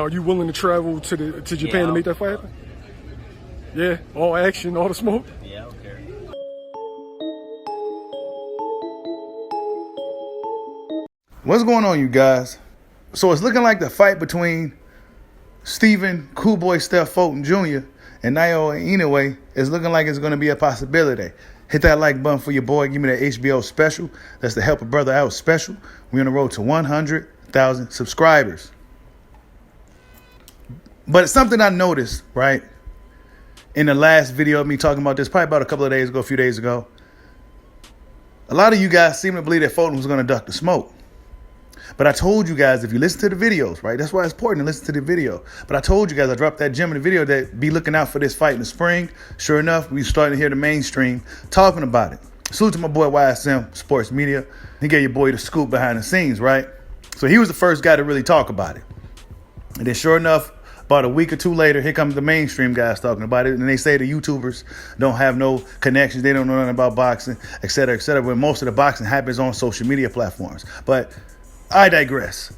Are you willing to travel to Japan to make that fight happen? Yeah, all action, all the smoke. Yeah, okay. What's going on, you guys? So it's looking like the fight between Stephen Cool Boy Steph Fulton Jr. and Naoya Inoue is looking like it's going to be a possibility. Hit that like button for your boy. Give me that HBO special. That's the Help a Brother Out special. We're on the road to 100,000 subscribers. But it's something I noticed, right, in the last video of me talking about this, probably about a few days ago. A lot of you guys seem to believe that Fulton was going to duck the smoke. But I told you guys, if you listen to the videos, right, that's why it's important to listen to the video. But I told you guys, I dropped that gem in the video that be looking out for this fight in the spring. Sure enough, we starting to hear the mainstream talking about it. Salute to my boy YSM Sports Media. He gave your boy the scoop behind the scenes, right? So he was the first guy to really talk about it. And then sure enough, about a week or two later, here comes the mainstream guys talking about it. And they say the YouTubers don't have no connections. They don't know nothing about boxing, et cetera, when most of the boxing happens on social media platforms. But I digress.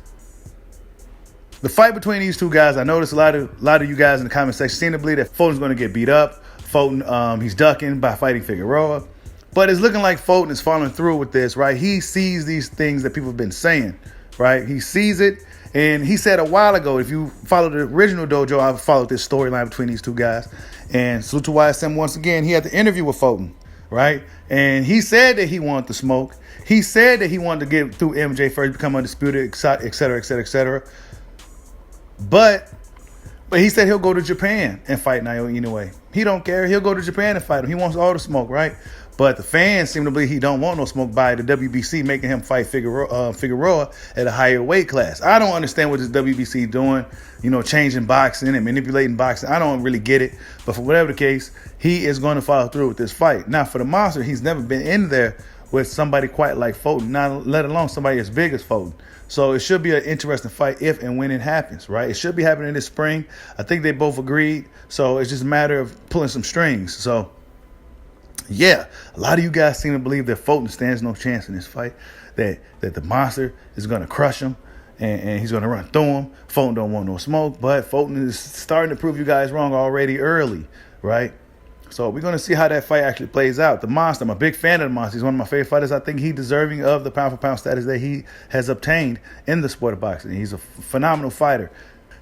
The fight between these two guys, I noticed a lot of you guys in the comment section seem to believe that Fulton's going to get beat up. Fulton, he's ducking by fighting Figueroa. But it's looking like Fulton is following through with this, right? He sees these things that people have been saying, right? He sees it. And he said a while ago, if you follow the original dojo, I followed this storyline between these two guys. And salute to YSM once again. He had the interview with Fulton, right? And he said that he wanted the smoke. He said that he wanted to get through MJ first, become undisputed, et cetera, et cetera, et cetera. But he said he'll go to Japan and fight Naoya Inoue. He don't care. He'll go to Japan and fight him. He wants all the smoke, right? But the fans seem to believe he don't want no smoke by the WBC making him fight Figueroa at a higher weight class. I don't understand what this WBC doing, changing boxing and manipulating boxing. I don't really get it. But for whatever the case, he is going to follow through with this fight. Now, for the monster, he's never been in there with somebody quite like Fulton, not let alone somebody as big as Fulton. So it should be an interesting fight if and when it happens, right? It should be happening this spring. I think they both agreed. So it's just a matter of pulling some strings. So yeah, a lot of you guys seem to believe that Fulton stands no chance in this fight, that the monster is going to crush him and he's going to run through him. Fulton don't want no smoke, but Fulton is starting to prove you guys wrong already early, right? So we're going to see how that fight actually plays out. The monster, I'm a big fan of the monster. He's one of my favorite fighters. I think he's deserving of the pound-for-pound status that he has obtained in the sport of boxing. He's a phenomenal fighter.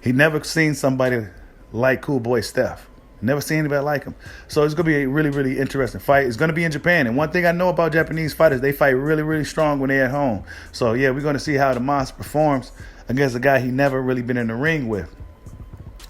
He never seen somebody like Cool Boy Steph. Never seen anybody like him. So it's going to be a really, really interesting fight. It's going to be in Japan. And one thing I know about Japanese fighters, they fight really, really strong when they're at home. So, yeah, we're going to see how the monster performs against a guy he never really been in the ring with,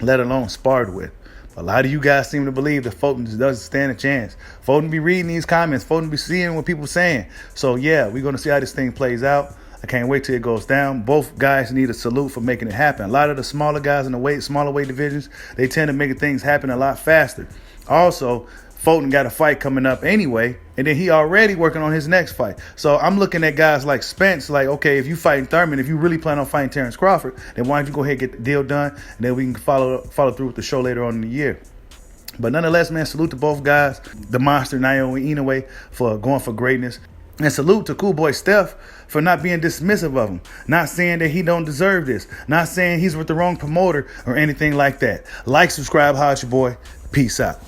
let alone sparred with. A lot of you guys seem to believe that Fulton doesn't stand a chance. Fulton be reading these comments. Fulton be seeing what people are saying. So, yeah, we're going to see how this thing plays out. I can't wait till it goes down. Both guys need a salute for making it happen. A lot of the smaller guys in the smaller weight divisions, they tend to make things happen a lot faster. Also, Fulton got a fight coming up anyway, and then he already working on his next fight. So I'm looking at guys like Spence, like, okay, if you fighting Thurman, if you really plan on fighting Terrence Crawford, then why don't you go ahead and get the deal done, and then we can follow through with the show later on in the year. But nonetheless, man, salute to both guys, the monster Naoya Inoue for going for greatness. And salute to Cool Boy Steph for not being dismissive of him, not saying that he don't deserve this, not saying he's with the wrong promoter or anything like that. Like, subscribe, holla at your boy. Peace out.